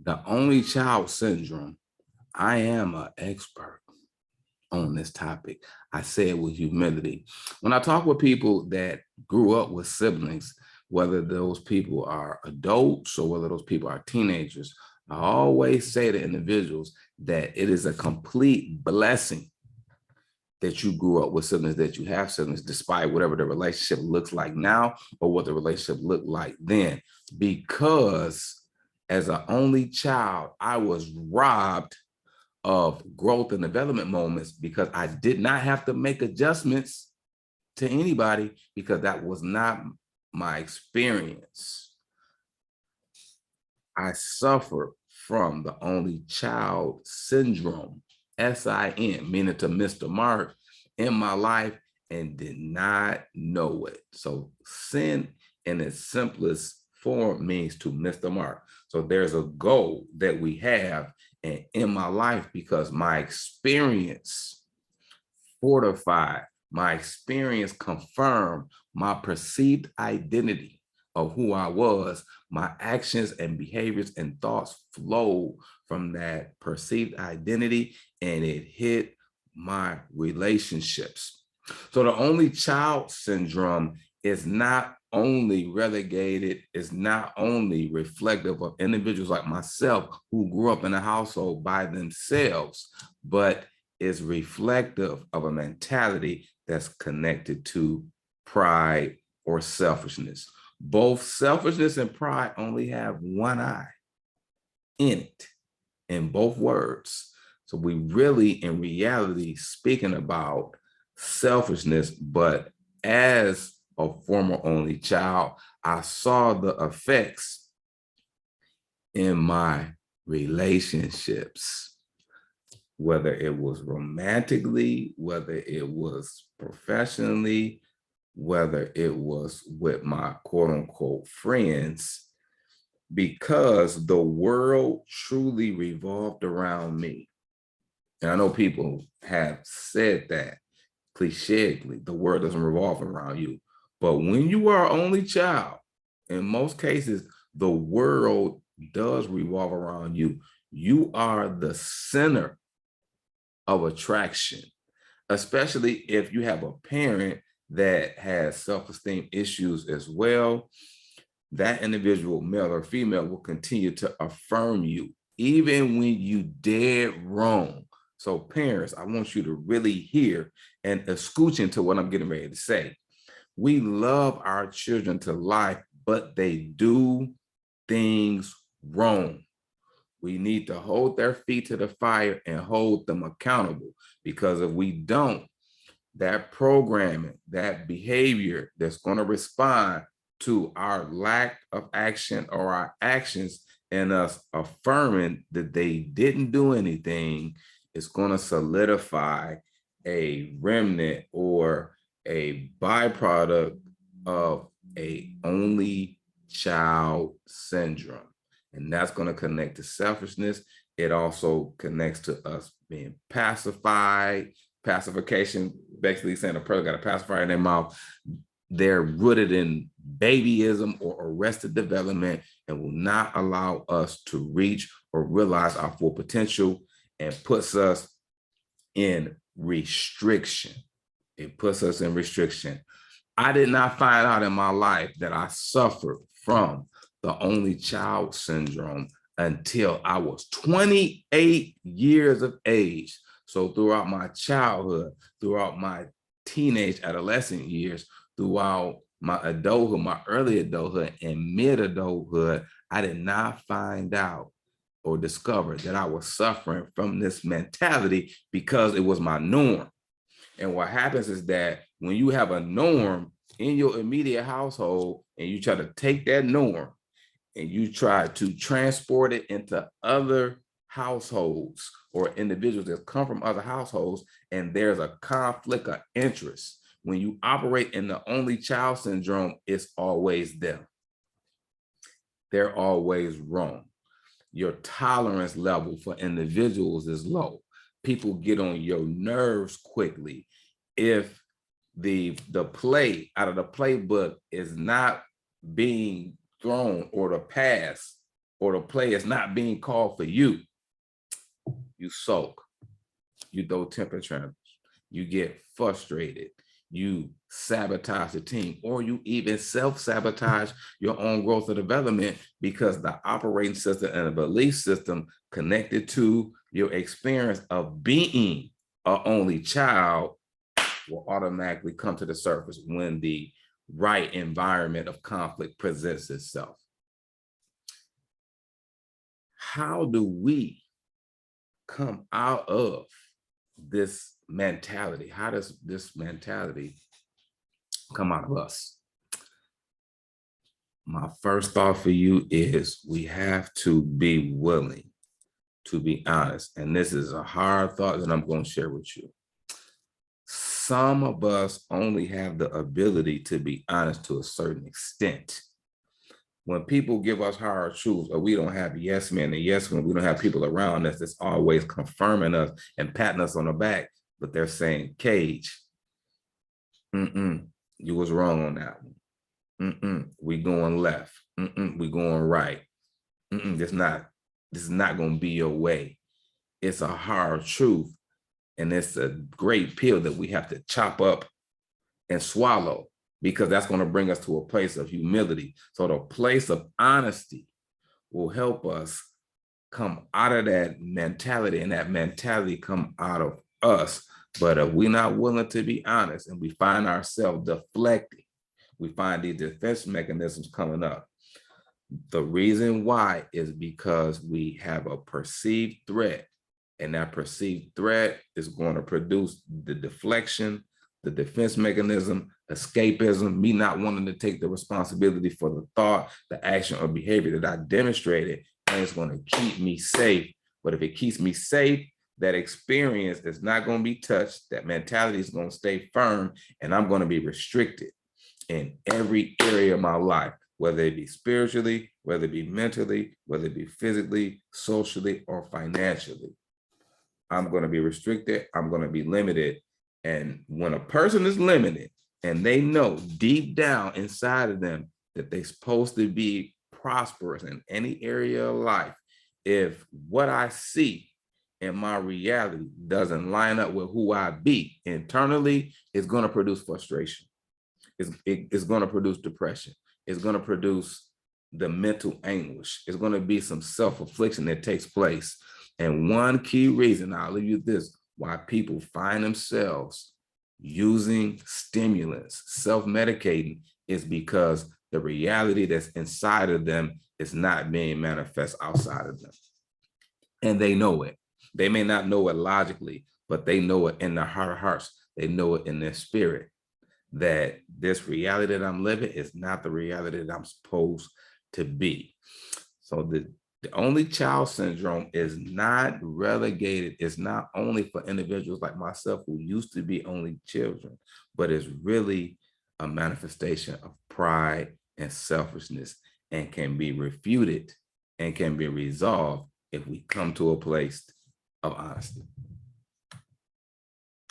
The only child syndrome. I am an expert on this topic. I say it with humility. When I talk with people that grew up with siblings, whether those people are adults or whether those people are teenagers, I always say to individuals that it is a complete blessing that you grew up with siblings, that you have siblings, despite whatever the relationship looks like now or what the relationship looked like then. Because as an only child, I was robbed of growth and development moments because I did not have to make adjustments to anybody because that was not my experience. I suffered from the only child syndrome, SIN, meaning to miss the mark in my life and did not know it. So sin in its simplest form means to miss the mark. So there's a goal that we have in my life because my experience fortified, my experience confirmed my perceived identity of who I was. My actions and behaviors and thoughts flow from that perceived identity, and it hit my relationships. So the only child syndrome is not only relegated, is not only reflective of individuals like myself who grew up in a household by themselves, but is reflective of a mentality that's connected to pride or selfishness. Both selfishness and pride only have one eye in it, in both words. So we really, in reality, speaking about selfishness, but as a former only child, I saw the effects in my relationships, whether it was romantically, whether it was professionally, whether it was with my quote unquote friends, because the world truly revolved around me. And I know people have said that clichedly, the world doesn't revolve around you. But when you are only child, in most cases, the world does revolve around you. You are the center of attraction, especially if you have a parent that has self-esteem issues as well. That individual, male or female, will continue to affirm you, even when you dead wrong. So parents, I want you to really hear and scooch into what I'm getting ready to say. We love our children to life, but they do things wrong. We need to hold their feet to the fire and hold them accountable, because if we don't, that programming, that behavior that's going to respond to our lack of action or our actions and us affirming that they didn't do anything is going to solidify a remnant or a byproduct of a only child syndrome. And that's going to connect to selfishness. It also connects to us being pacified. Pacification, basically saying a person got a pacifier in their mouth. They're rooted in babyism or arrested development and will not allow us to reach or realize our full potential, and puts us in restriction. It puts us in restriction. I did not find out in my life that I suffered from the only child syndrome until I was 28 years of age. So throughout my childhood, throughout my teenage adolescent years, throughout my adulthood, my early adulthood and mid-adulthood, I did not find out or discover that I was suffering from this mentality because it was my norm. And what happens is that when you have a norm in your immediate household and you try to take that norm and you try to transport it into other households or individuals that come from other households, and there's a conflict of interest. When you operate in the only child syndrome, it's always them. They're always wrong. Your tolerance level for individuals is low. People get on your nerves quickly. If the play out of the playbook is not being thrown, or the pass or the play is not being called for you, you sulk, you throw temper tantrums, you get frustrated, you sabotage the team, or you even self-sabotage your own growth or development because the operating system and the belief system connected to your experience of being an only child will automatically come to the surface when the right environment of conflict presents itself. How do we come out of this mentality? How does this mentality come out of us? My first thought for you is we have to be willing to be honest. And this is a hard thought that I'm going to share with you. Some of us only have the ability to be honest to a certain extent. When people give us hard truths, or we don't have yes men and yes women, we don't have people around us that's always confirming us and patting us on the back, but they're saying, Cage, you was wrong on that one. We going left. We going right. This is not going to be your way. It's a hard truth, and it's a great pill that we have to chop up and swallow, because that's going to bring us to a place of humility. So the place of honesty will help us come out of that mentality, and that mentality come out of us. But if we're not willing to be honest and we find ourselves deflecting, we find these defense mechanisms coming up. The reason why is because we have a perceived threat, and that perceived threat is going to produce the deflection, the defense mechanism, escapism, me not wanting to take the responsibility for the thought, the action, or behavior that I demonstrated, and it's going to keep me safe. But if it keeps me safe, that experience is not going to be touched, that mentality is going to stay firm, and I'm going to be restricted in every area of my life, whether it be spiritually, whether it be mentally, whether it be physically, socially, or financially. I'm going to be restricted, I'm going to be limited. And when a person is limited and they know deep down inside of them that they're supposed to be prosperous in any area of life, if what I see in my reality doesn't line up with who I be internally, it's going to produce frustration. It's going to produce depression. It's going to produce the mental anguish. It's going to be some self-affliction that takes place. And one key reason, I'll leave you this, why people find themselves using stimulants, self-medicating, is because the reality that's inside of them is not being manifest outside of them. And they know it. They may not know it logically, but they know it in their heart of hearts. They know it in their spirit, that this reality that I'm living is not the reality that I'm supposed to be. So the only child syndrome is not relegated. It's not only for individuals like myself who used to be only children, but it's really a manifestation of pride and selfishness, and can be refuted and can be resolved if we come to a place of honesty.